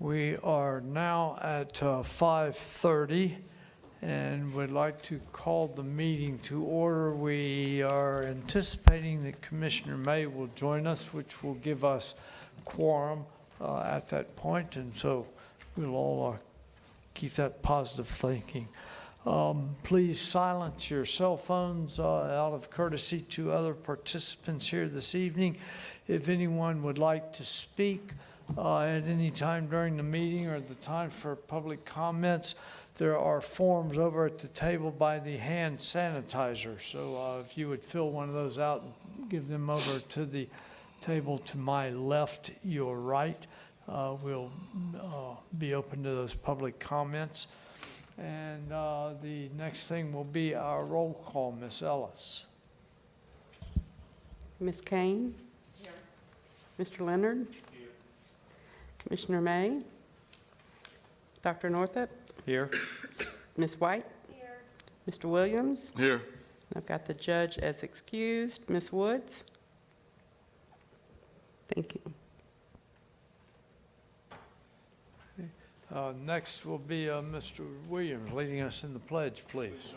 We are now at 5:30 and would like to call the meeting to order. We are anticipating that Commissioner May will join us, which will give us quorum at that point, and so we'll all keep that positive thinking. Please silence your cell phones out of courtesy to other participants here this evening. If anyone would like to speak at any time during the meeting or the time for public comments, there are forms over at the table by the hand sanitizer. So if you would fill one of those out and give them over to the table to my left, your right, we'll be open to those public comments. And the next thing will be our roll call. Ms. Ellis. Ms. Kane? Here. Mr. Leonard? Here. Commissioner May? Dr. Northup? Here. Ms. White? Here. Mr. Williams? Here. I've got the judge as excused. Ms. Woods? Thank you. Next will be Mr. Williams leading us in the pledge, please.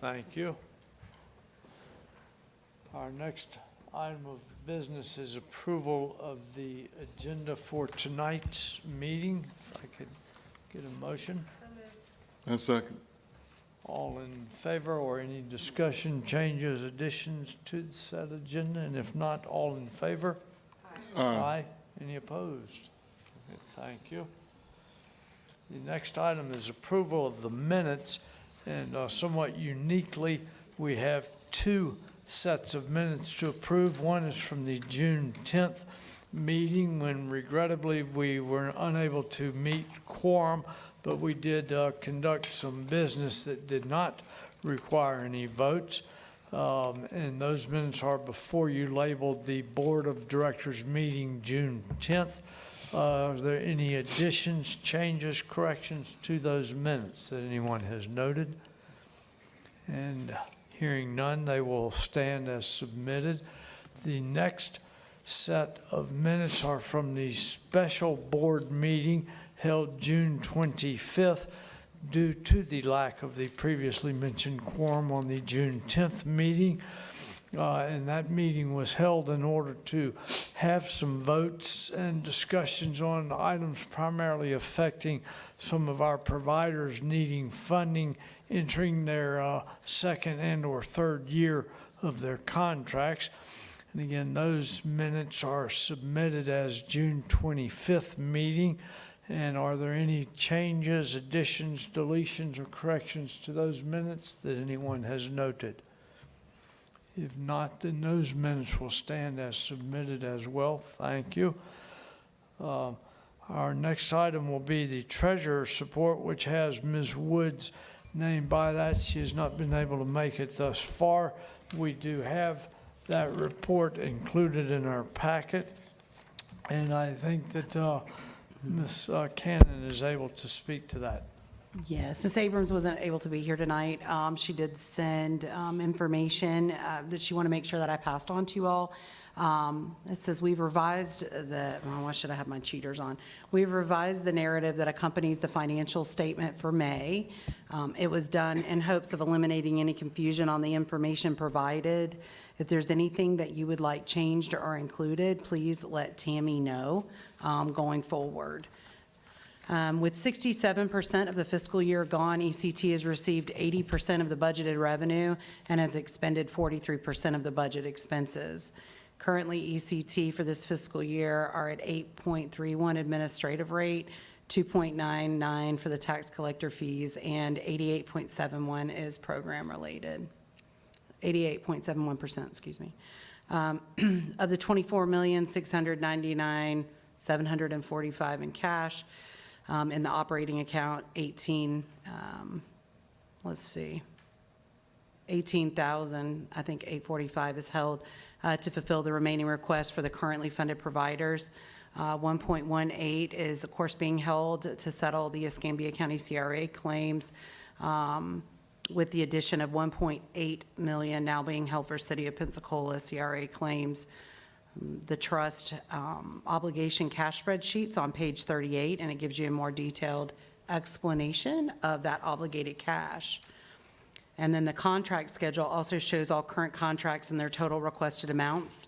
Thank you. Our next item of business is approval of the agenda for tonight's meeting. If I could get a motion. And second. All in favor, or any discussion, changes, additions to the said agenda? And if not, all in favor? Aye. Aye. Any opposed? Okay, thank you. The next item is approval of the minutes, and somewhat uniquely, we have two sets of minutes to approve. One is from the June 10th meeting, when regrettably we were unable to meet quorum, but we did conduct some business that did not require any votes. And those minutes are before you, labeled the Board of Directors meeting June 10th. Are there any additions, changes, corrections to those minutes that anyone has noted? And hearing none, they will stand as submitted. The next set of minutes are from the special board meeting held June 25th due to the lack of the previously mentioned quorum on the June 10th meeting. And that meeting was held in order to have some votes and discussions on items primarily affecting some of our providers needing funding, entering their second and or third year of their contracts. And again, those minutes are submitted as June 25th meeting. And are there any changes, additions, deletions, or corrections to those minutes that anyone has noted? If not, then those minutes will stand as submitted as well. Thank you. Our next item will be the treasurer's report, which has Ms. Woods named by that. She has not been able to make it thus far. We do have that report included in our packet, and I think that Ms. Cannon is able to speak to that. Yes, Ms. Abrams wasn't able to be here tonight. She did send information that she wanted to make sure that I passed on to you all. It says we've revised why should I have my cheaters on? We've revised the narrative that accompanies the financial statement for May. It was done in hopes of eliminating any confusion on the information provided. If there's anything that you would like changed or included, please let Tammy know going forward. With 67% of the fiscal year gone, ECT has received 80% of the budgeted revenue and has expended 43% of the budget expenses. Currently, ECT for this fiscal year are at 8.31 administrative rate, 2.99 for the tax collector fees, and 88.71 is program related. 88.71%, excuse me. Of the $24,699,745 in cash, in the operating account, 18,000, I think 845 is held to fulfill the remaining requests for the currently funded providers. 1.18 is, of course, being held to settle the Escambia County CRA claims, with the addition of 1.8 million now being held for City of Pensacola CRA claims. The trust obligation cash spreadsheet's on page 38, and it gives you a more detailed explanation of that obligated cash. And then the contract schedule also shows all current contracts and their total requested amounts.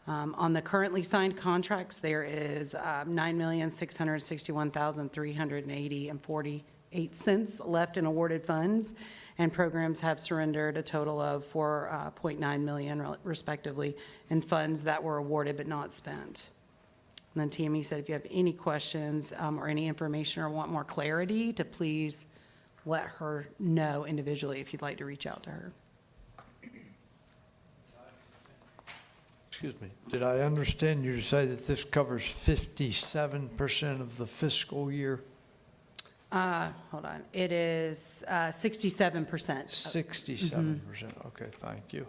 On the currently signed contracts, there is $9,661,380.48 left in awarded funds, and programs have surrendered a total of $4.9 million respectively in funds that were awarded but not spent. And then TME said if you have any questions or any information or want more clarity, to please let her know individually if you'd like to reach out to her. Excuse me, did I understand you to say that this covers 57% of the fiscal year? Hold on, it is 67%. 67%, okay, thank you.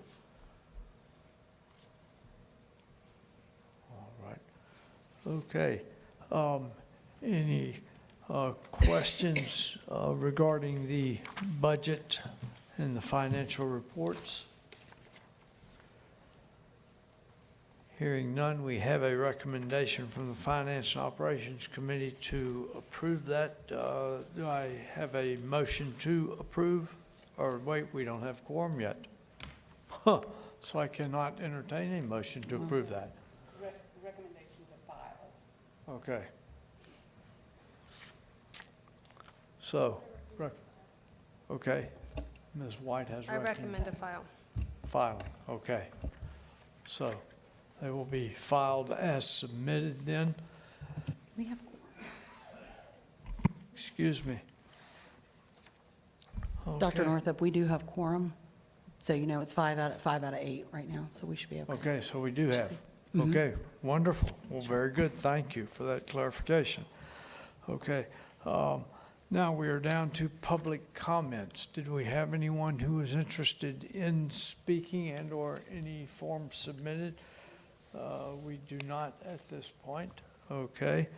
All right, okay. Any questions regarding the budget and the financial reports? Hearing none, we have a recommendation from the Finance and Operations Committee to approve that. Do I have a motion to approve? Or wait, we don't have quorum yet. Huh, so I cannot entertain a motion to approve that. Recommendation to file. Okay. So, okay, Ms. White has I recommend a file. filing, okay. So, they will be filed as submitted then. We have, Excuse me. Dr. Okay. Northup, we do have quorum, so you know it's 5 out of 8 right now, so we should be okay. Okay, so we do have. Okay, wonderful. Well, very good. Thank you for that clarification. Okay, now we are down to public comments. Did we have anyone who was interested in speaking and/or any form submitted? We do not at this point. Okay,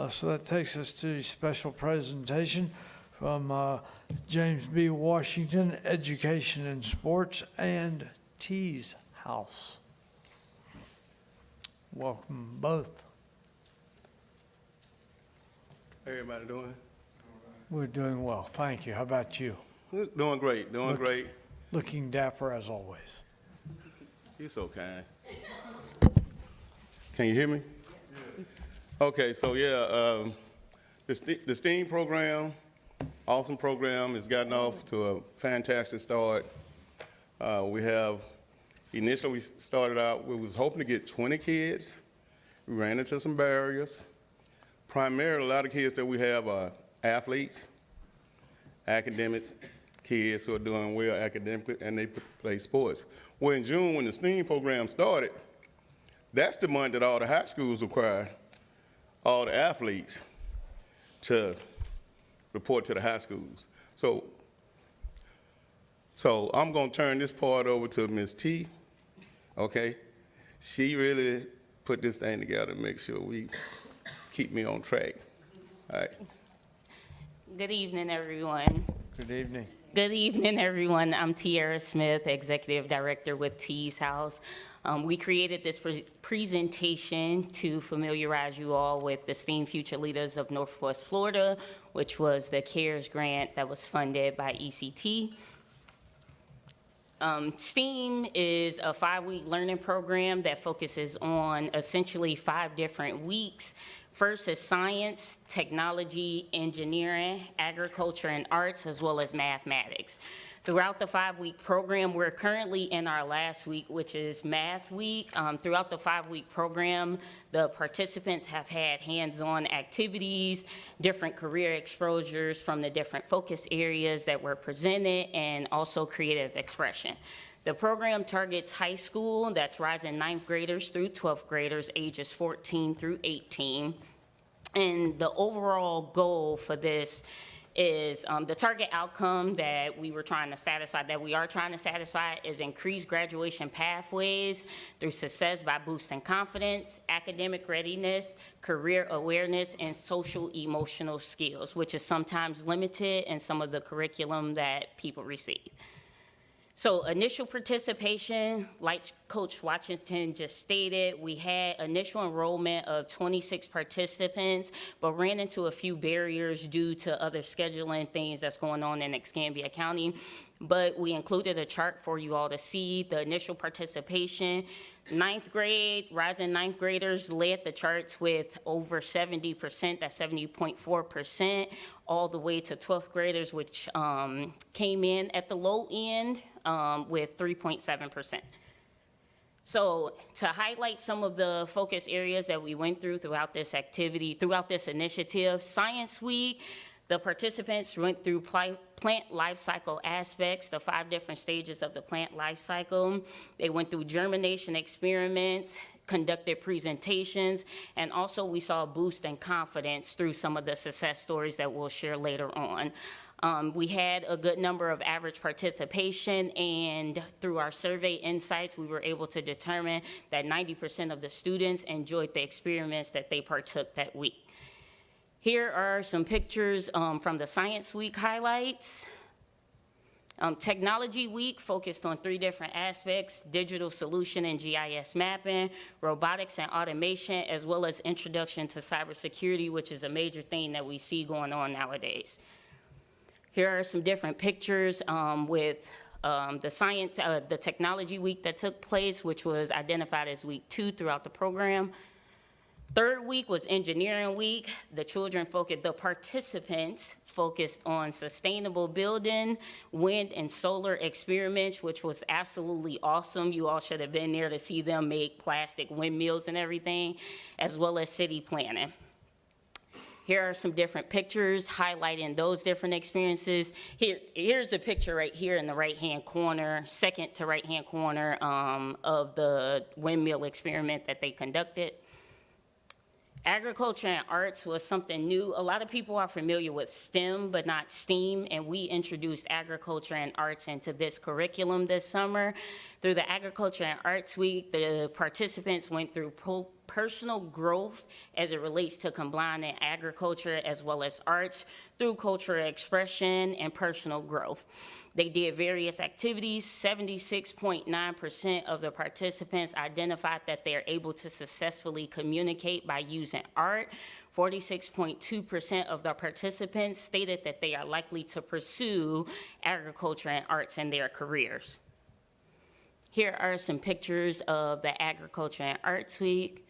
so that takes us to the special presentation from James B. Washington, Education and Sports, and Tees House. Welcome both. How everybody doing? We're doing well, thank you. How about you? Doing great, doing great. Looking dapper as always. You're so kind. Can you hear me? Okay, so yeah, the STEAM program, awesome program, has gotten off to a fantastic start. Initially we started out, we was hoping to get 20 kids. We ran into some barriers. Primarily, a lot of kids that we have are athletes, academics, kids who are doing well academically, and they play sports. Well, in June, when the STEAM program started, that's the month that all the high schools require all the athletes to report to the high schools. So I'm gonna turn this part over to Ms. T, okay? She really put this thing together to make sure we keep me on track, all right? Good evening, everyone. Good evening. Good evening, everyone. I'm Tiara Smith, Executive Director with Tees House. We created this presentation to familiarize you all with the STEAM Future Leaders of Northwest Florida, which was the CARES grant that was funded by ECT. STEAM is a 5-week learning program that focuses on essentially 5 different weeks. First is science, technology, engineering, agriculture, and arts, as well as mathematics. Throughout the 5-week program, we're currently in our last week, which is Math Week. Throughout the 5-week program, the participants have had hands-on activities, different career exposures from the different focus areas that were presented, and also creative expression. The program targets high school, that's rising 9th graders through 12th graders, ages 14 through 18. And the overall goal for this is the target outcome that we are trying to satisfy is increased graduation pathways through success by boosting confidence, academic readiness, career awareness, and social emotional skills, which is sometimes limited in some of the curriculum that people receive. So initial participation, like Coach Washington just stated, we had initial enrollment of 26 participants, but ran into a few barriers due to other scheduling things that's going on in Escambia County. But we included a chart for you all to see the initial participation. Ninth grade, rising ninth graders led the charts with over 70%, that's 70.4%, all the way to 12th graders, which came in at the low end with 3.7%. So to highlight some of the focus areas that we went through throughout this activity, throughout this initiative, Science Week, the participants went through plant life cycle aspects, the 5 different stages of the plant life cycle. They went through germination experiments, conducted presentations, and also we saw a boost in confidence through some of the success stories that we'll share later on. We had a good number of average participation, and through our survey insights, we were able to determine that 90% of the students enjoyed the experiments that they partook that week. Here are some pictures from the Science Week highlights. Technology Week focused on 3 different aspects: digital solution and GIS mapping, robotics and automation, as well as introduction to cybersecurity, which is a major thing that we see going on nowadays. Here are some different pictures with the Technology Week that took place, which was identified as week 2 throughout the program. Third week was Engineering Week. The participants focused on sustainable building, wind and solar experiments, which was absolutely awesome. You all should have been there to see them make plastic windmills and everything, as well as city planning. Here are some different pictures highlighting those different experiences. Here's a picture right here in the right-hand corner, second to right-hand corner of the windmill experiment that they conducted. Agriculture and arts was something new. A lot of people are familiar with STEM, but not STEAM, and we introduced agriculture and arts into this curriculum this summer. Through the Agriculture and Arts Week, the participants went through personal growth as it relates to combining agriculture as well as arts through cultural expression and personal growth. They did various activities. 76.9% of the participants identified that they're able to successfully communicate by using art. 46.2% of the participants stated that they are likely to pursue agriculture and arts in their careers. Here are some pictures of the Agriculture and Arts Week.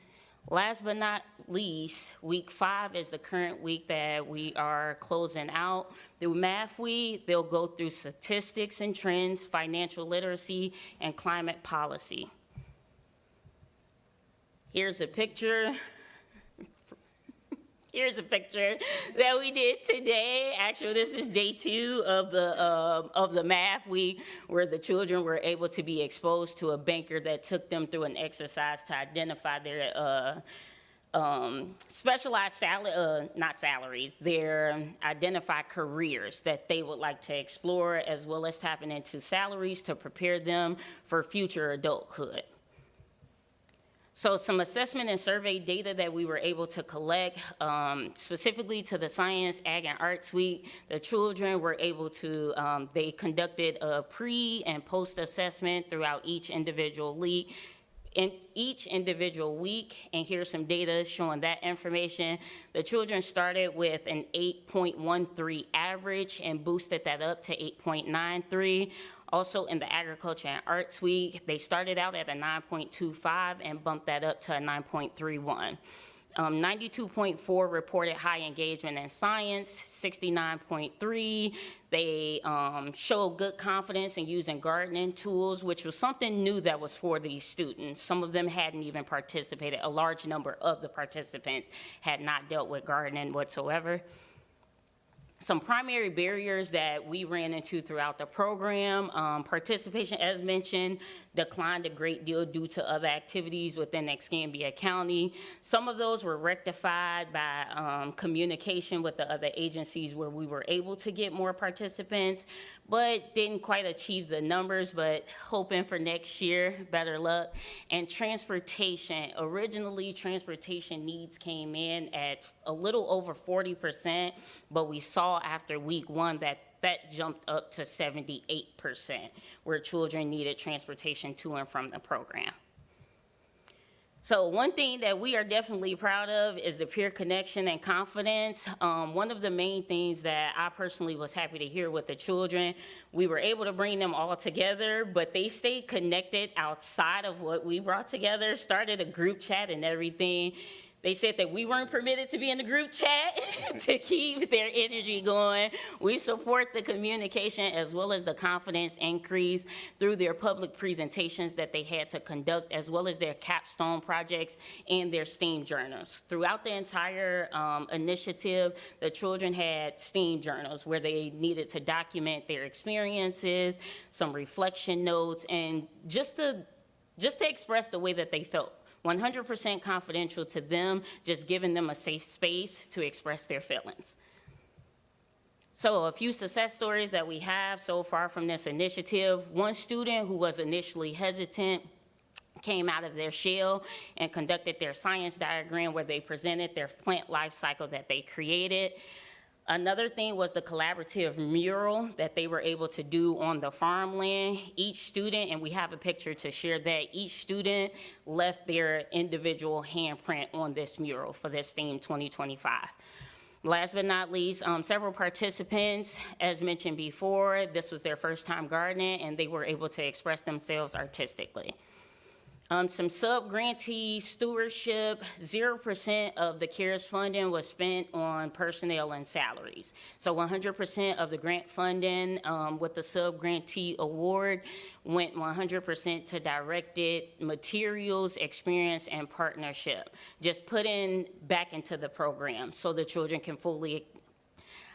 Last but not least, week 5 is the current week that we are closing out. Through Math Week, they'll go through statistics and trends, financial literacy, and climate policy. Here's a picture. Here's a picture that we did today. Actually, this is day 2 of the Math Week, where the children were able to be exposed to a banker that took them through an exercise to identify their specialized identify careers that they would like to explore, as well as tapping into salaries to prepare them for future adulthood. So some assessment and survey data that we were able to collect, specifically to the Science, Ag, and Arts Week, the children were able to, they conducted a pre- and post-assessment throughout each individual week. In each individual week, and here's some data showing that information. The children started with an 8.13 average and boosted that up to 8.93. Also in the Agriculture and Arts Week, they started out at a 9.25 and bumped that up to a 9.31. 92.4 reported high engagement in science, 69.3. They showed good confidence in using gardening tools, which was something new that was for these students. Some of them hadn't even participated. A large number of the participants had not dealt with gardening whatsoever. Some primary barriers that we ran into throughout the program, participation, as mentioned, declined a great deal due to other activities within Escambia County. Some of those were rectified by communication with the other agencies where we were able to get more participants, but didn't quite achieve the numbers, but hoping for next year, better luck. And transportation, originally transportation needs came in at a little over 40%, but we saw after week one that jumped up to 78%, where children needed transportation to and from the program. So one thing that we are definitely proud of is the peer connection and confidence. One of the main things that I personally was happy to hear with the children, we were able to bring them all together, but they stayed connected outside of what we brought together, started a group chat and everything. They said that we weren't permitted to be in the group chat to keep their energy going. We support the communication as well as the confidence increase through their public presentations that they had to conduct, as well as their capstone projects and their STEAM journals. Throughout the entire initiative, the children had STEAM journals where they needed to document their experiences, some reflection notes, and just to express the way that they felt. 100% confidential to them, just giving them a safe space to express their feelings. So a few success stories that we have so far from this initiative. One student who was initially hesitant came out of their shell and conducted their science diagram where they presented their plant life cycle that they created. Another thing was the collaborative mural that they were able to do on the farmland. Each student, and we have a picture to share that, each student left their individual handprint on this mural for this theme 2025. Last but not least, several participants, as mentioned before, this was their first time gardening and they were able to express themselves artistically. Some sub-grantee stewardship, 0% of the CARES funding was spent on personnel and salaries. So 100% of the grant funding with the sub-grantee award went 100% to directed materials, experience, and partnership. Just put in back into the program so the children can fully,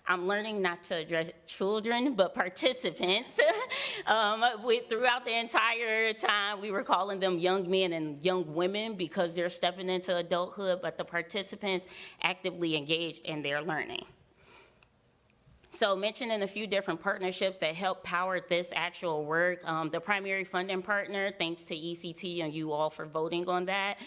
I'm learning not to address children, but participants. Throughout the entire time, we were calling them young men and young women because they're stepping into adulthood, but the participants actively engaged in their learning. So mentioning a few different partnerships that help power this actual work. The primary funding partner, thanks to ECT and you all for voting on that.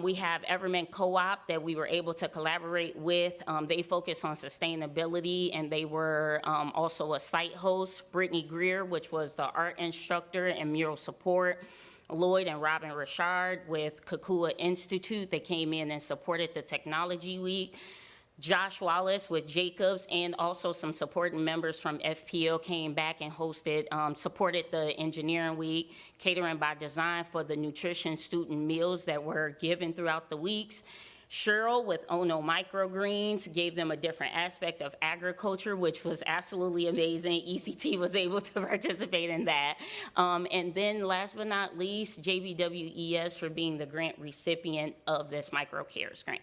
We have Everman Co-op that we were able to collaborate with. They focus on sustainability and they were also a site host. Brittany Greer, which was the art instructor and mural support. Lloyd and Robin Richard with Kakua Institute. They came in and supported the Technology Week. Josh Wallace with Jacobs and also some supporting members from FPL came back and hosted, supported the Engineering Week, Catering by Design for the nutrition student meals that were given throughout the weeks. Cheryl with Ono Microgreens gave them a different aspect of agriculture, which was absolutely amazing. ECT was able to participate in that. And then last but not least, JBWES for being the grant recipient of this MicroCares grant.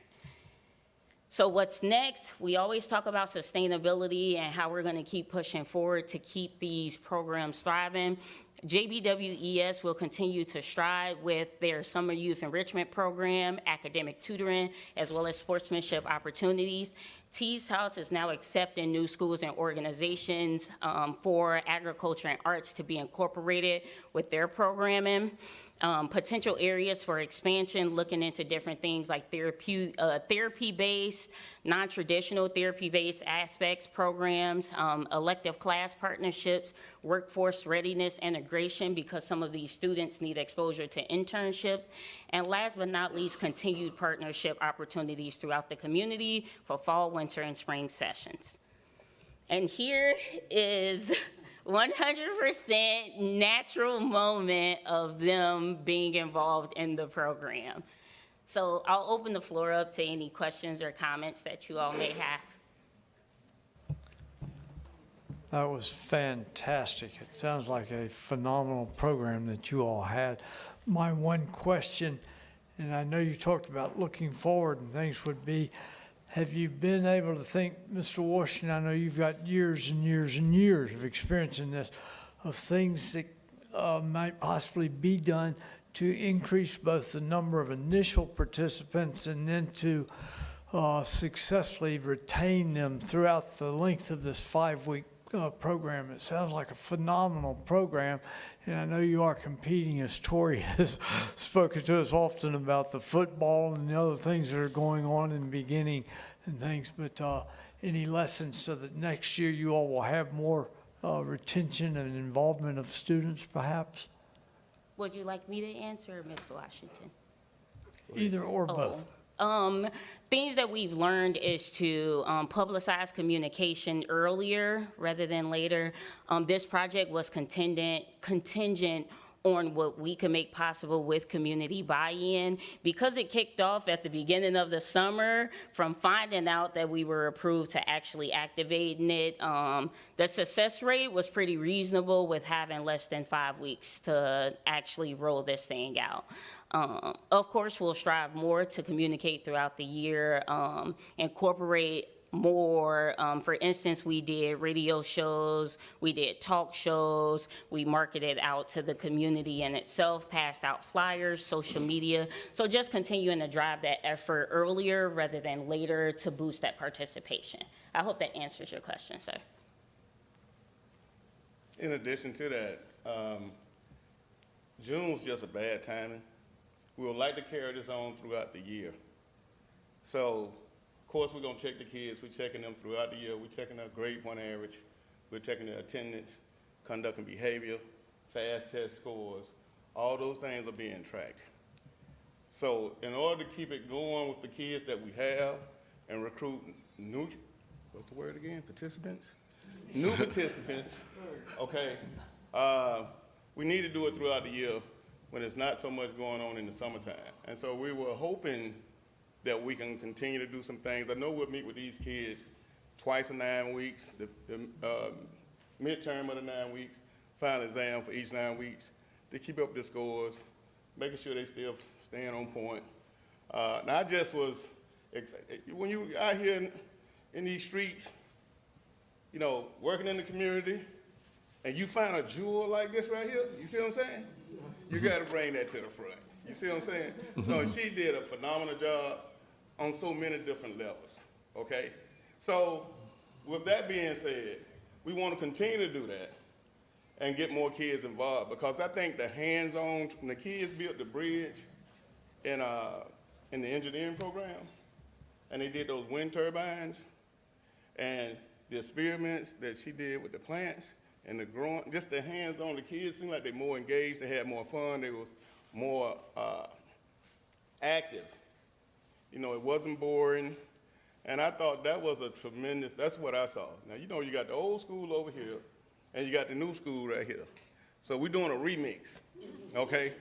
So what's next? We always talk about sustainability and how we're gonna keep pushing forward to keep these programs thriving. JBWES will continue to strive with their summer youth enrichment program, academic tutoring, as well as sportsmanship opportunities. Tees House is now accepting new schools and organizations for agriculture and arts to be incorporated with their programming. Potential areas for expansion, looking into different things like therapy-based, non-traditional therapy-based aspects, programs, elective class partnerships, workforce readiness integration, because some of these students need exposure to internships, and last but not least, continued partnership opportunities throughout the community for fall, winter, and spring sessions. And here is 100% natural moment of them being involved in the program. So I'll open the floor up to any questions or comments that you all may have. That was fantastic. It sounds like a phenomenal program that you all had. My one question, and I know you talked about looking forward and things, would be, have you been able to think, Mr. Washington, I know you've got years and years and years of experience in this, of things that might possibly be done to increase both the number of initial participants and then to successfully retain them throughout the length of this 5-week program? It sounds like a phenomenal program, and I know you are competing, as Tori has spoken to us often about the football and the other things that are going on in the beginning and things, but any lessons so that next year you all will have more retention and involvement of students, perhaps? Would you like me to answer, Ms. Washington? Either or both. Things that we've learned is to publicize communication earlier rather than later. This project was contingent on what we could make possible with community buy-in. Because it kicked off at the beginning of the summer, from finding out that we were approved to actually activating it, the success rate was pretty reasonable with having less than 5 weeks to actually roll this thing out. Of course, we'll strive more to communicate throughout the year, incorporate more. For instance, we did radio shows, we did talk shows, we marketed out to the community in itself, passed out flyers, social media. So just continuing to drive that effort earlier rather than later to boost that participation. I hope that answers your question, sir. In addition to that, June was just a bad timing. We would like to carry this on throughout the year. So, of course, we're gonna check the kids. We're checking them throughout the year. We're checking their grade point average. We're checking their attendance, conduct and behavior, fast test scores. All those things are being tracked. So, in order to keep it going with the kids that we have and recruit new, what's the word again? Participants? New participants, okay? We need to do it throughout the year when there's not so much going on in the summertime. And so we were hoping that we can continue to do some things. I know we'll meet with these kids twice in 9 weeks, the midterm of the 9 weeks, final exam for each 9 weeks, to keep up their scores, making sure they still staying on point. And I just was, when you out here in these streets, you know, working in the community, and you find a jewel like this right here, you see what I'm saying? You gotta bring that to the front. You see what I'm saying? So she did a phenomenal job on so many different levels, okay? So with that being said, we wanna continue to do that and get more kids involved, because I think the hands-on, the kids built the bridge in the engineering program, and they did those wind turbines, and the experiments that she did with the plants, and the growing, just the hands-on, the kids seemed like they're more engaged, they had more fun, they was more active. You know, it wasn't boring, and I thought that was a tremendous, that's what I saw. Now, you know, you got the old school over here, and you got the new school right here. So we're doing a remix, okay?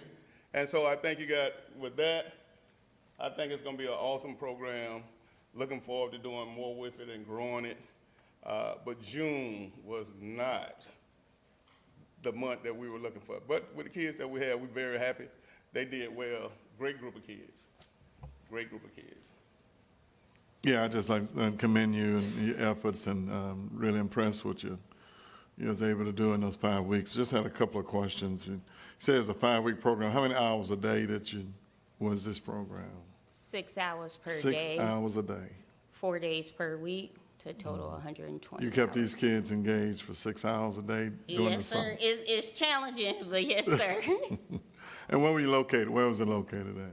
And so I think you got, with that, I think it's gonna be an awesome program. Looking forward to doing more with it and growing it. But June was not the month that we were looking for. But with the kids that we had, we're very happy. They did well. Great group of kids. Great group of kids. Yeah, I just like to commend you and your efforts, and really impressed with you was able to do in those 5 weeks. Just had a couple of questions. You said it's a 5-week program. How many hours a day was this program? 6 hours per day. 6 hours a day. 4 days per week to total 120 You kept hours. these kids engaged for 6 hours a day during the Yes, summer? sir. It's challenging, but yes, sir. And where were you located? Where was it located at?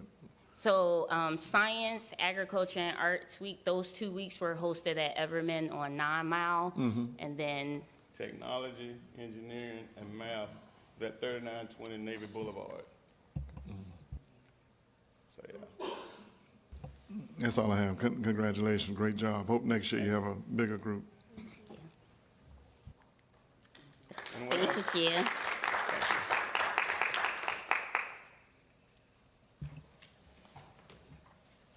So Science, Agriculture, and Arts Week, those 2 weeks were hosted at Everman on 9 Mile. And then, Technology, engineering, and math is at 3920 Navy Boulevard. So, yeah. That's all I have. Congratulations, great job. Hope next year you have a bigger group. Anyone else? thank you.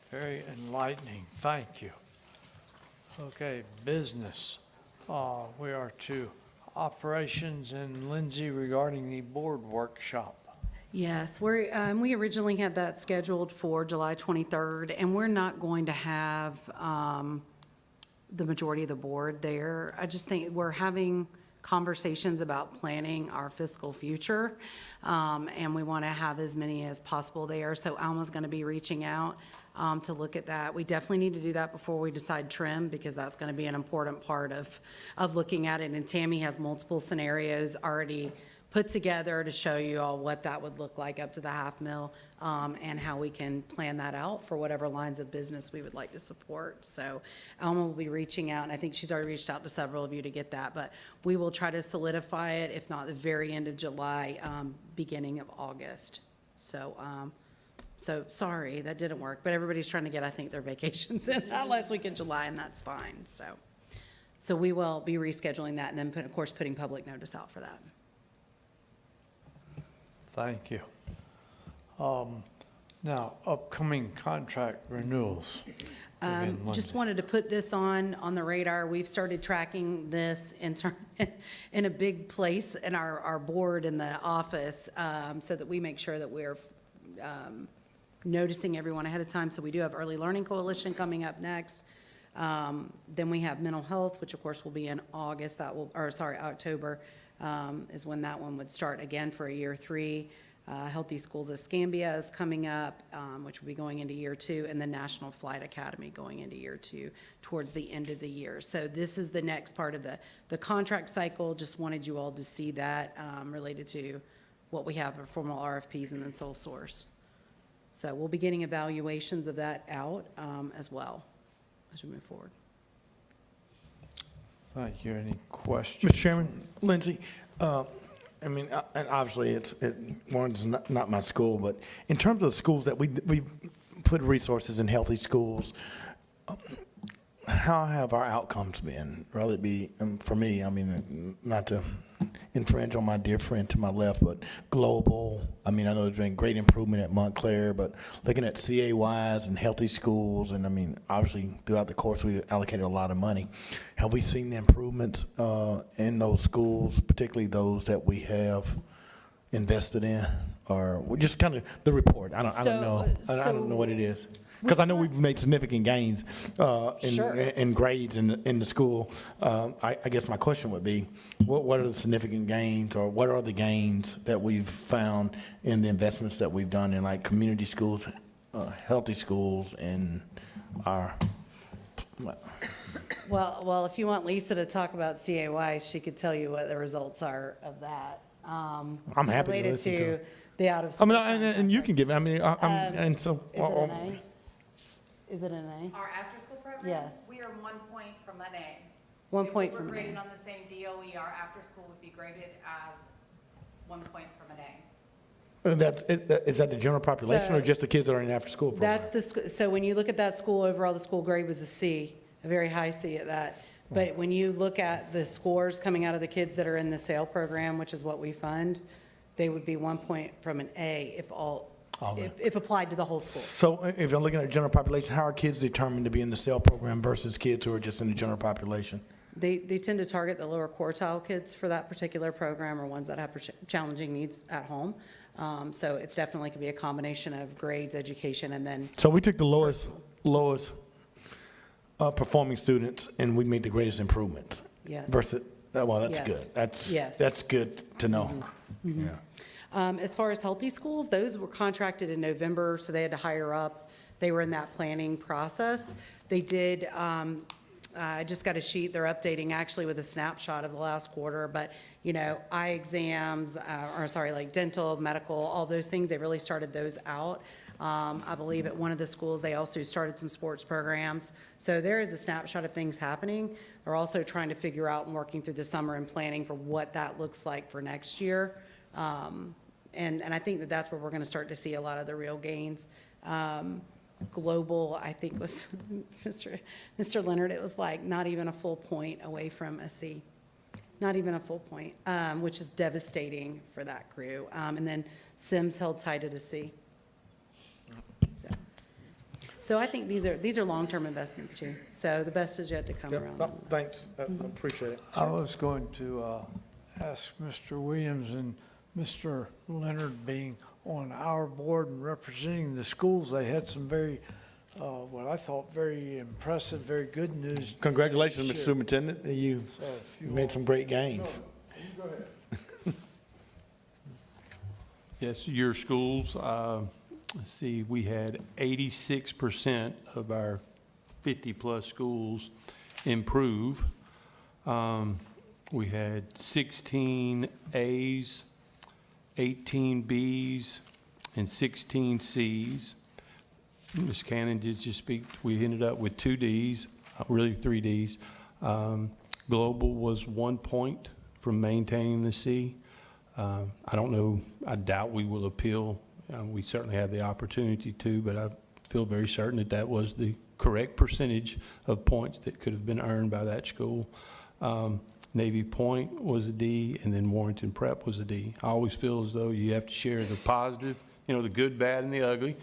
Very enlightening, thank you. Okay, business. We are to operations, and Lindsay regarding the board workshop. Yes, we originally had that scheduled for July 23rd, and we're not going to have the majority of the board there. I just think we're having conversations about planning our fiscal future, and we want to have as many as possible there. So Alma's going to be reaching out to look at that. We definitely need to do that before we decide trim, because that's going to be an important part of looking at it. And Tammy has multiple scenarios already put together to show you all what that would look like up to the $500,000, and how we can plan that out for whatever lines of business we would like to support. So Alma will be reaching out, and I think she's already reached out to several of you to get that, but we will try to solidify it, if not the very end of July, beginning of August. So sorry, that didn't work, but everybody's trying to get, I think, their vacations in that last week in July, and that's fine, so we will be rescheduling that, and then, of course, putting public notice out for that. Thank you. Now, upcoming contract renewals. Again, Just Lindsay. wanted to put this on the radar. We've started tracking this in a big place in our board in the office, so that we make sure that we're noticing everyone ahead of time. So we do have Early Learning Coalition coming up next. Then we have mental health, which of course will be in August, October, is when that one would start again for a year 3. Healthy Schools Escambia is coming up, which will be going into year 2, and the National Flight Academy going into year 2 towards the end of the year. So this is the next part of the contract cycle. Just wanted you all to see that, related to what we have for formal RFPs and then sole source. So we'll be getting evaluations of that out, as well as we move forward. Thank you. Any questions? Mr. Chairman, Lindsay, and obviously Warren's not my school, but in terms of the schools that we put resources in Healthy Schools, how have our outcomes been? Rather it be, for me, not to infringe on my dear friend to my left, but global. I know there's been great improvement at Montclair, but looking at CAYs and Healthy Schools, and obviously throughout the course we allocated a lot of money. Have we seen the improvements in those schools, particularly those that we have invested in, or just kind of the report? I don't know. I don't know what it is. Because I know we've made significant gains Sure. in grades in the school. I guess my question would be, what are the significant gains, or what are the gains that we've found in the investments that we've done in like community schools, Healthy Schools, and our... Well, if you want Lisa to talk about CAY, she could tell you what the results are of that. I'm happy to related listen to it. the out-of-school. and you can give it. And so... Is it an A? Is it an A? Our after-school program? Yes. We are 1 point from an A. 1 point If from we were an graded A. on the same DOE, our after-school would be graded as 1 point from an A. Is that the general population, or So- just the kids that are in the after-school program? So when you look at that school, overall, the school grade was a C, a very high C at that. But when you look at the scores coming out of the kids that are in the SAIL program, which is what we fund, they would be 1 point from an A if applied to the whole school. So if you're looking at general population, how are kids determined to be in the SAIL program versus kids who are just in the general population? They tend to target the lower quartile kids for that particular program, or ones that have challenging needs at home. So it's definitely could be a combination of grades, education, and then, So we took the lowest performing students, and we made the greatest improvements. Yes. Versus, well, that's Yes. good. Yes. That's good to know. Yeah. as far as Healthy Schools, those were contracted in November, so they had to hire up. They were in that planning process. They did, I just got a sheet they're updating actually with a snapshot of the last quarter, but, eye exams, like dental, medical, all those things, they really started those out. I believe at one of the schools, they also started some sports programs. So there is a snapshot of things happening. They're also trying to figure out and working through the summer and planning for what that looks like for next year. And I think that that's where we're going to start to see a lot of the real gains. Global, I think, was Mr. Leonard, it was like not even a full point away from a C. Not even a full point, which is devastating for that crew. And then Sims held tight at a C. So I think these are long-term investments too. So the best is yet to come around. Thanks, I appreciate it. I was going to ask Mr. Williams and Mr. Leonard being on our board and representing the schools. They had some very, what I thought, very impressive, very good news. Congratulations, Mr. Sure. Superintendent. You So if you made some great gains. Yes, your schools, let's see, we had 86% of our 50-plus schools improve. We had 16 As, 18 Bs, and 16 Cs. Ms. Cannon did just speak, we ended up with 2 Ds, really 3 Ds. Global was 1 point from maintaining the C. I don't know, I doubt we will appeal. We certainly have the opportunity to, but I feel very certain that that was the correct percentage of points that could have been earned by that school. Navy Point was a D, and then Warrington Prep was a D. I always feel as though you have to share the positive, the good, bad, and the ugly.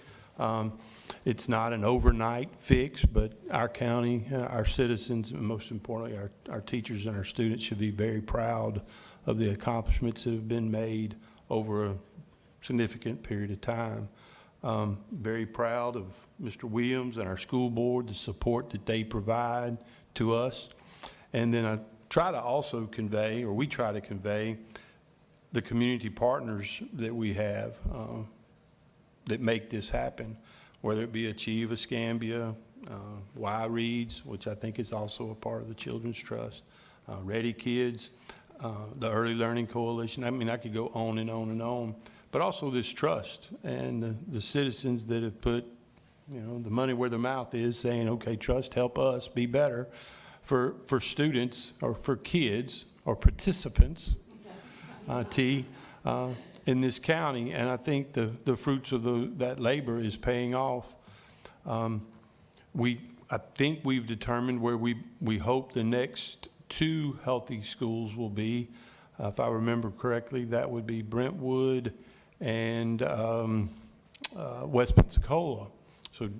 It's not an overnight fix, but our county, our citizens, and most importantly, our teachers and our students should be very proud of the accomplishments that have been made over a significant period of time. Very proud of Mr. Williams and our school board, the support that they provide to us. And then I try to also convey, or we try to convey, the community partners that we have that make this happen, whether it be Achieve Escambia, Y Reads, which I think is also a part of the Children's Trust, Ready Kids, the Early Learning Coalition. I mean, I could go on and on and on, but also this trust and the citizens that have put, the money where their mouth is, saying, okay, trust, help us be better for students or for kids or participants, in this county. And I think the fruits of that labor is paying off. I think we've determined where we hope the next 2 healthy schools will be. If I remember correctly, that would be Brentwood and West Pensacola. So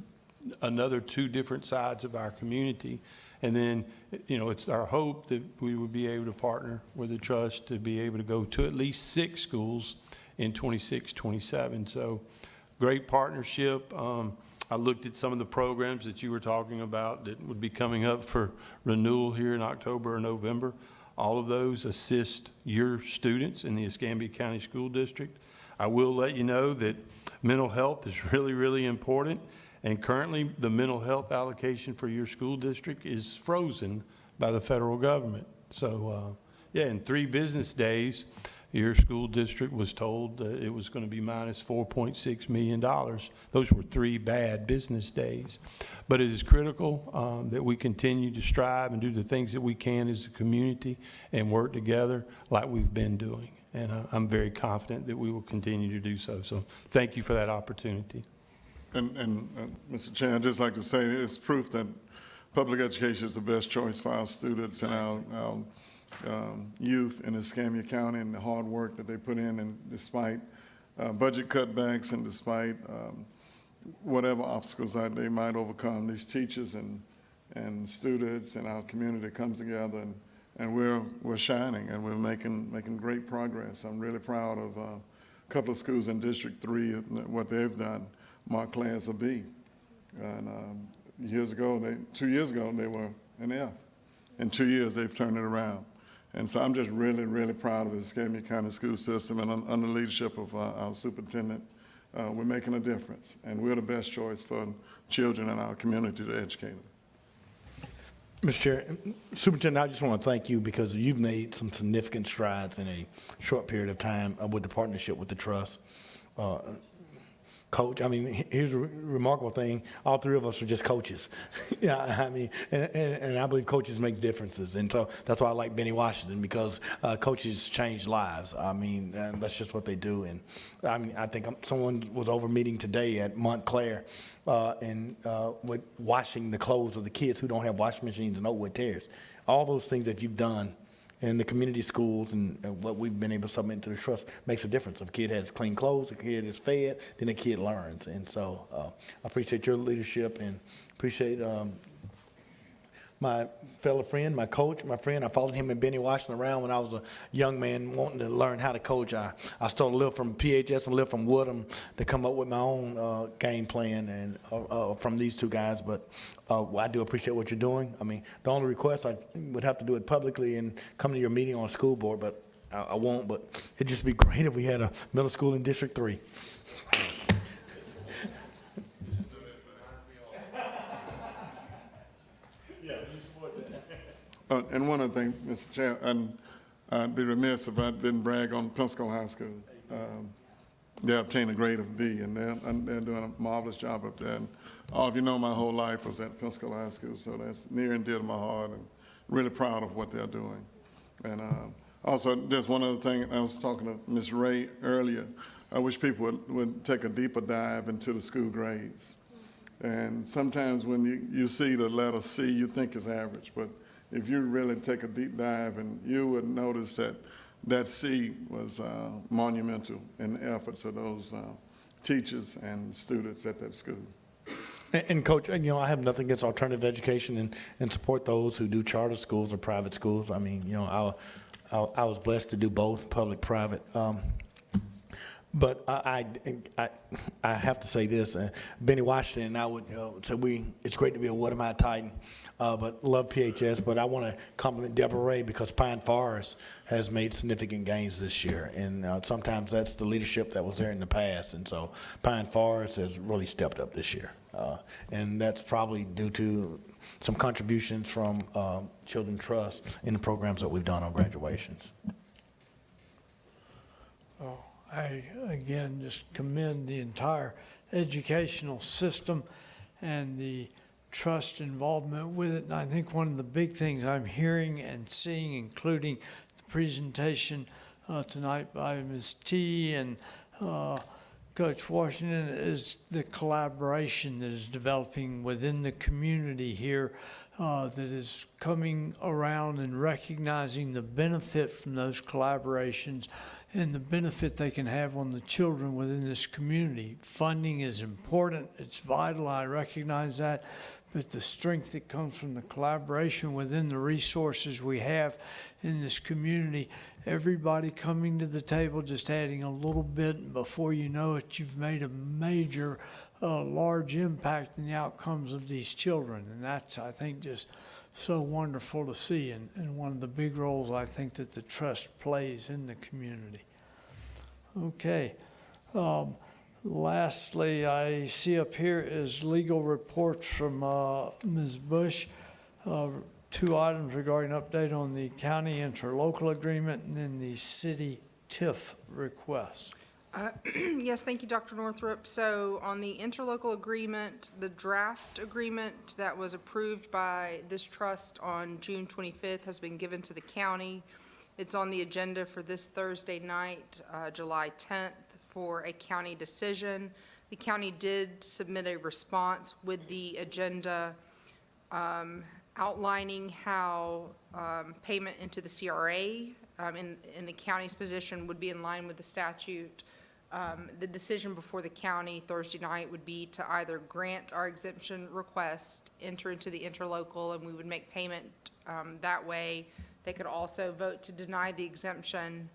another 2 different sides of our community. And then, it's our hope that we would be able to partner with the trust to be able to go to at least 6 schools in 26, 27. So great partnership. I looked at some of the programs that you were talking about that would be coming up for renewal here in October or November. All of those assist your students in the Escambia County School District. I will let you know that mental health is really, really important. And currently, the mental health allocation for your school district is frozen by the federal government. So, in 3 business days, your school district was told that it was going to be minus $4.6 million. Those were 3 bad business days. But it is critical that we continue to strive and do the things that we can as a community and work together like we've been doing. And I'm very confident that we will continue to do so. So thank you for that opportunity. And Mr. Chair, I'd just like to say it's proof that public education is the best choice for our students and our youth in Escambia County and the hard work that they put in, and despite budget cutbacks and despite whatever obstacles that they might overcome, these teachers and students and our community comes together and we're shining and we're making great progress. I'm really proud of a couple of schools in District 3, what they've done. Montclair's a B. And 2 years ago, they were an F. In 2 years, they've turned it around. And so I'm just really, really proud of the Escambia County school system, and under the leadership of our superintendent, we're making a difference. And we're the best choice for children in our community to educate them. Mr. Chair, Superintendent, I just want to thank you because you've made some significant strides in a short period of time with the partnership with the trust. Coach, I mean, here's a remarkable thing. All 3 of us are just coaches. I mean, and I believe coaches make differences. And so that's why I like Benny Washington, because coaches change lives. I mean, and that's just what they do. And I mean, I think someone was over meeting today at Montclair with washing the clothes of the kids who don't have washing machines and Oakwood Terrace. All those things that you've done in the community schools and what we've been able to submit to the trust makes a difference. If a kid has clean clothes, a kid is fed, then a kid learns. And so I appreciate your leadership and appreciate my fellow friend, my coach, my friend. I followed him and Benny Washington around when I was a young man wanting to learn how to coach. I stole a little from PHS and a little from Woodham to come up with my own game plan and from these two guys. But I do appreciate what you're doing. I mean, the only request, I would have to do it publicly and come to your meeting on school board, but I won't. But it'd just be great if we had a middle school in District 3. And one other thing, Mr. Chair, and I'd be remiss if I didn't brag on Pensacola High School. They obtained a grade of B, and they're doing a marvelous job up there. And all of you know, my whole life was at Pensacola High School, so that's near and dear to my heart, and really proud of what they're doing. And also, there's one other thing. I was talking to Ms. Ray earlier. I wish people would take a deeper dive into the school grades. And sometimes when you see the letter C, you think it's average, but if you really take a deep dive, and you would notice that C was monumental in the efforts of those teachers and students at that school. And Coach, you know, I have nothing against alternative education and support those who do charter schools or private schools. I mean, you know, I was blessed to do both, public, private. But I have to say this, Benny Washington and I would say it's great to be a Woodhamite Titan, but love PHS. But I want to compliment Deborah Ray because Pine Forest has made significant gains this year, and sometimes that's the leadership that was there in the past, and so Pine Forest has really stepped up this year, and that's probably due to some contributions from Children's Trust in the programs that we've done on graduations. I, again, just commend the entire educational system and the trust involvement with it. And I think one of the big things I'm hearing and seeing, including the presentation tonight by Ms. T and Coach Washington, is the collaboration that is developing within the community here that is coming around and recognizing the benefit from those collaborations and the benefit they can have on the children within this community. Funding is important, it's vital, I recognize that, but the strength that comes from the collaboration within the resources we have in this community, everybody coming to the table, just adding a little bit, and before you know it, you've made a major, large impact in the outcomes of these children. And that's, I think, just so wonderful to see, and one of the big roles I think that the trust plays in the community. Okay. Lastly, I see up here is legal reports from Ms. Bush. 2 items regarding update on the county interlocal agreement and then the city TIF request. Yes, thank you, Dr. Northrup. So on the interlocal agreement, the draft agreement that was approved by this trust on June 25th has been given to the county. It's on the agenda for this Thursday night, July 10th, for a county decision. The county did submit a response with the agenda outlining how payment into the CRA in the county's position would be in line with the statute. The decision before the county Thursday night would be to either grant our exemption request, enter into the interlocal, and we would make payment that way. They could also vote to deny the exemption,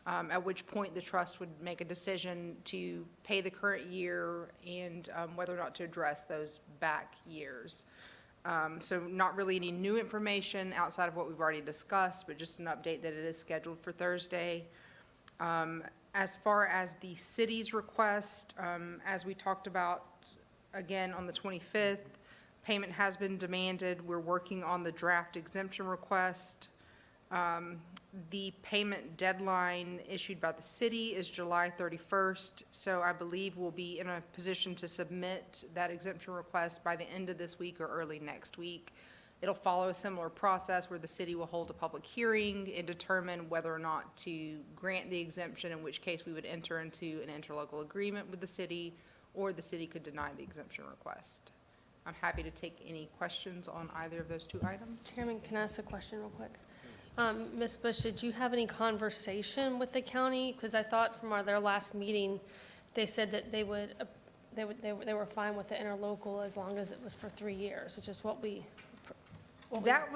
at which point the trust would make a decision to pay the current year and whether or not to address those back years. So not really any new information outside of what we've already discussed, but just an update that it is scheduled for Thursday. As far as the city's request, as we talked about again on the 25th, payment has been demanded. We're working on the draft exemption request. The payment deadline issued by the city is July 31st, so I believe we'll be in a position to submit that exemption request by the end of this week or early next week. It'll follow a similar process where the city will hold a public hearing and determine whether or not to grant the exemption, in which case we would enter into an interlocal agreement with the city, or the city could deny the exemption request. I'm happy to take any questions on either of those 2 items. Chairman, can I ask a question real quick? Ms. Bush, did you have any conversation with the county? Because I thought from their last meeting, they said that they were fine with the interlocal as long as it was for 3 years, which is what That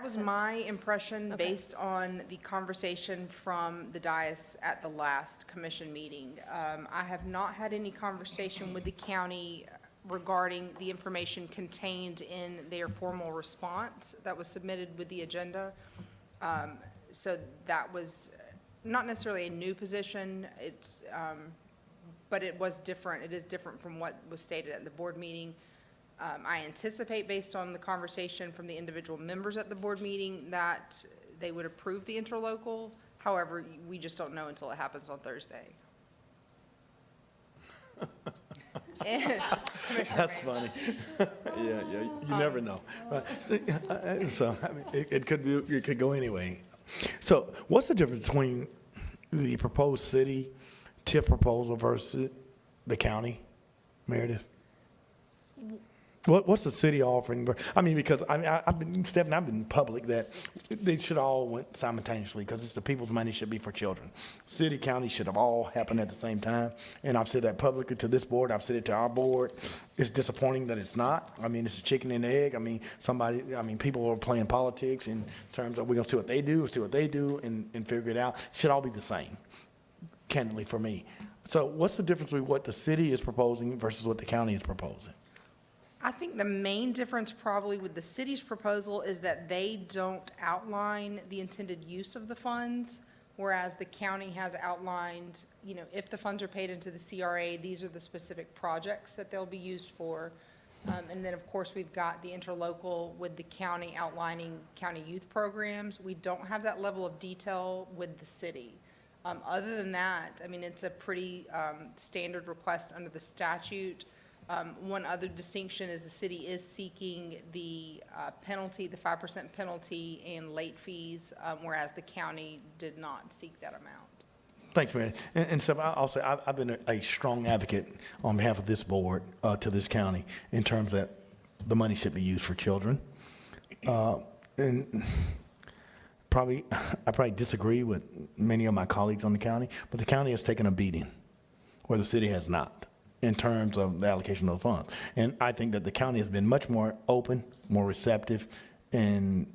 was my impression based on the conversation from the dais at the last commission meeting. I have not had any conversation with the county regarding the information contained in their formal response that was submitted with the agenda. So that was not necessarily a new position, but it was different. It is different from what was stated at the board meeting. I anticipate, based on the conversation from the individual members at the board meeting, that they would approve the interlocal. However, we just don't know until it happens on Thursday. That's funny. Yeah, you never know. Right. So, I mean, it could go anyway. So what's the difference between the proposed city TIF proposal versus the county, Meredith? What's the city offering? I mean, because I've been public that they should all went simultaneously because it's the people's money should be for children. City, county should have all happened at the same time. And I've said that publicly to this board. I've said it to our board. It's disappointing that it's not. I mean, it's a chicken and egg. I mean, people are playing politics in terms of we're going to see what they do, and figure it out. It should all be the same, candidly, for me. So what's the difference between what the city is proposing versus what the county is proposing? I think the main difference probably with the city's proposal is that they don't outline the intended use of the funds, whereas the county has outlined, if the funds are paid into the CRA, these are the specific projects that they'll be used for. And then, of course, we've got the interlocal with the county outlining county youth programs. We don't have that level of detail with the city. Other than that, I mean, it's a pretty standard request under the statute. One other distinction is the city is seeking the penalty, the 5% penalty and late fees, whereas the county did not seek that amount. Thanks, Mary. And so I'll say I've been a strong advocate on behalf of this board to this county in terms that the money should be used for children. And I probably disagree with many of my colleagues on the county, but the county has taken a beating where the city has not, in terms of the allocation of the funds. And I think that the county has been much more open, more receptive, and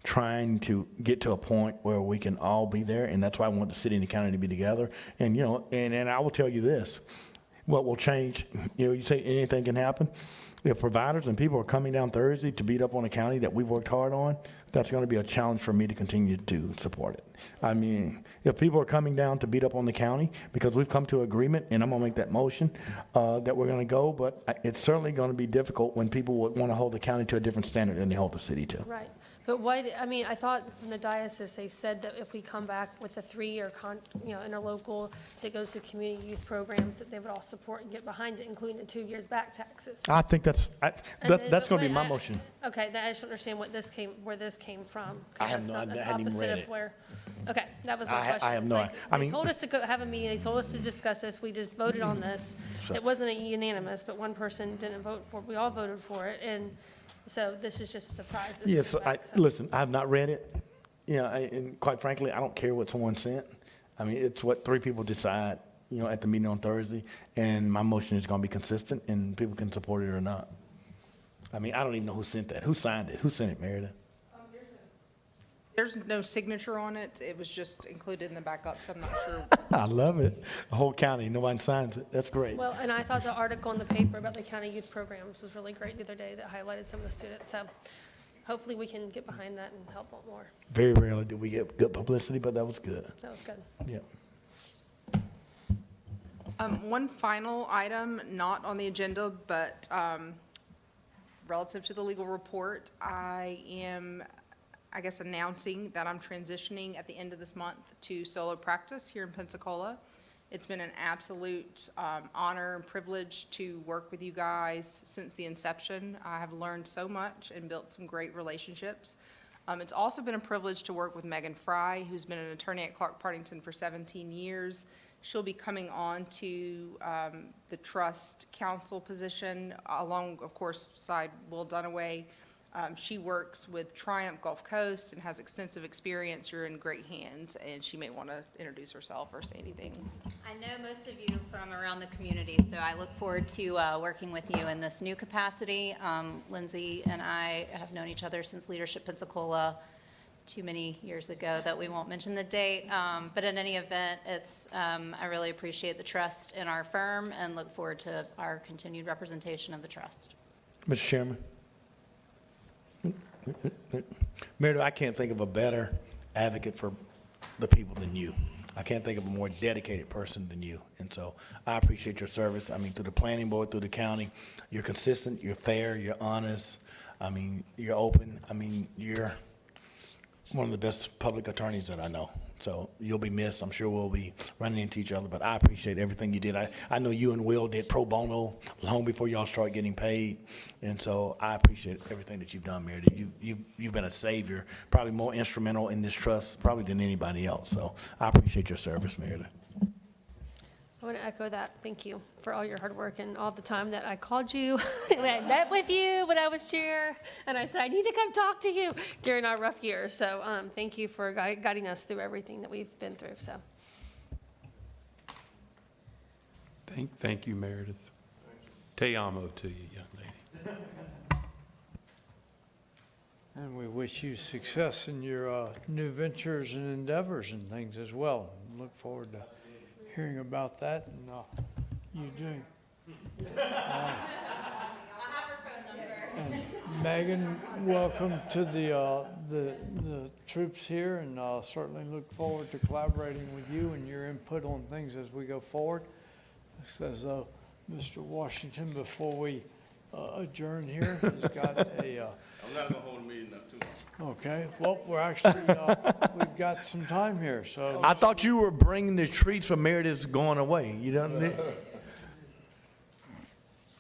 trying to get to a point where we can all be there. And that's why I want the city and the county to be together. And, and I will tell you this, what will change, you say anything can happen. If providers and people are coming down Thursday to beat up on a county that we've worked hard on, that's going to be a challenge for me to continue to support it. I mean, if people are coming down to beat up on the county because we've come to agreement, and I'm going to make that motion that we're going to go, but it's certainly going to be difficult when people would want to hold the county to a different standard than they hold the city to. Right. But I thought from the diocese, they said that if we come back with a 3-year interlocal that goes to community youth programs, that they would all support and get behind it, including the 2 years back taxes. I think that's going to be my motion. Okay, I just don't understand where this came from. 'Cause I have no that's idea. I hadn't even opposite read of it. where- Okay, that was my I question. have It's no like, idea. I they mean- told us to go have a meeting, they told us to discuss this, we just voted on this. It wasn't a unanimous, but one person didn't vote for it, we all voted for it, and so this is just a surprise. This Yes, is back, so- listen, I have not read it. And quite frankly, I don't care what someone sent. I mean, it's what 3 people decide, at the meeting on Thursday. And my motion is going to be consistent, and people can support it or not. I mean, I don't even know who sent that. Who signed it? Who sent it, Meredith? There's no signature on it. It was just included in the backup, so I'm not sure. I love it. The whole county, nobody signs it. That's great. Well, and I thought the article in the paper about the county youth programs was really great the other day that highlighted some of the students. So hopefully we can get behind that and help out more. Very rarely do we get good publicity, but that was good. That was good. Yeah. One final item, not on the agenda, but relative to the legal report, I am, announcing that I'm transitioning at the end of this month to solo practice here in Pensacola. It's been an absolute honor and privilege to work with you guys since the inception. I have learned so much and built some great relationships. It's also been a privilege to work with Megan Fry, who's been an attorney at Clark Partington for 17 years. She'll be coming on to the trust counsel position, along, of course, side Will Dunaway. She works with Triumph Gulf Coast and has extensive experience. You're in great hands, and she may want to introduce herself or say anything. I know most of you from around the community, so I look forward to working with you in this new capacity. Lindsay and I have known each other since Leadership Pensacola too many years ago that we won't mention the date. But in any event, I really appreciate the trust in our firm and look forward to our continued representation of the trust. Mr. Chairman? Meredith, I can't think of a better advocate for the people than you. I can't think of a more dedicated person than you. And so I appreciate your service. I mean, through the planning board, through the county, you're consistent, you're fair, you're honest. I mean, you're open. I mean, you're one of the best public attorneys that I know. So you'll be missed. I'm sure we'll be running into each other, but I appreciate everything you did. I know you and Will did pro bono long before y'all started getting paid. And so I appreciate everything that you've done, Meredith. You've been a savior, probably more instrumental in this trust probably than anybody else. So I appreciate your service, Meredith. I want to echo that. Thank you for all your hard work and all the time that I called you, when I met with you when I was chair, and I said, I need to come talk to you during our rough years. So thank you for guiding us through everything that we've been through. So Thank you, Meredith. Te amo to you, young lady. And we wish you success in your new ventures and endeavors and things as well. Look forward to hearing about that and you doing. And Megan, welcome to the troops here, and certainly look forward to collaborating with you and your input on things as we go forward. Says Mr. Washington, before we adjourn here, has got a. I'm not gonna hold a meeting up too long. Okay, well, we're actually, we've got some time here, so. I thought you were bringing the treats for Meredith's going away. You don't.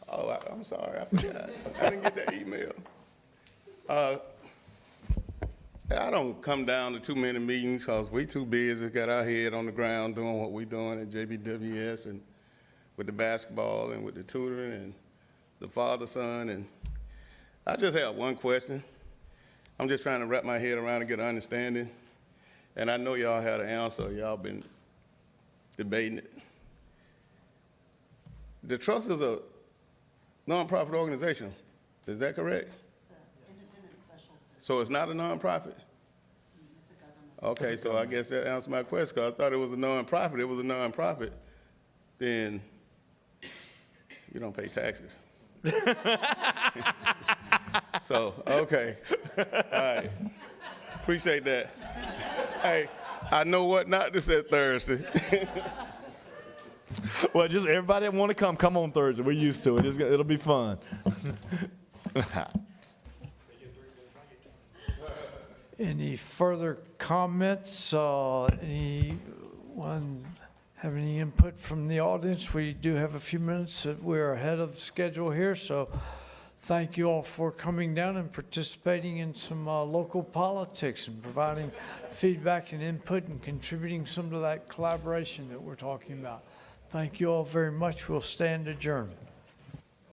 Oh, I'm sorry, I forgot. I didn't get that email. I don't come down to too many meetings because we too busy, got our head on the ground doing what we doing at JBWS and with the basketball and with the tutoring and the father-son. And I just have one question. I'm just trying to wrap my head around and get an understanding. And I know y'all had an answer. Y'all been debating it. The trust is a nonprofit organization. Is that correct? So it's not a nonprofit? Okay, so I guess that answers my question, because I thought it was a nonprofit. If it was a nonprofit, then you don't pay taxes. So, okay, all right. Appreciate that. Hey, I know what not to say Thursday. Well, just everybody that want to come on Thursday. We're used to it. It'll be fun. Any further comments? Anyone have any input from the audience? We do have a few minutes that we're ahead of schedule here, so thank you all for coming down and participating in some local politics and providing feedback and input and contributing some to that collaboration that we're talking about. Thank you all very much. We'll stand adjourned.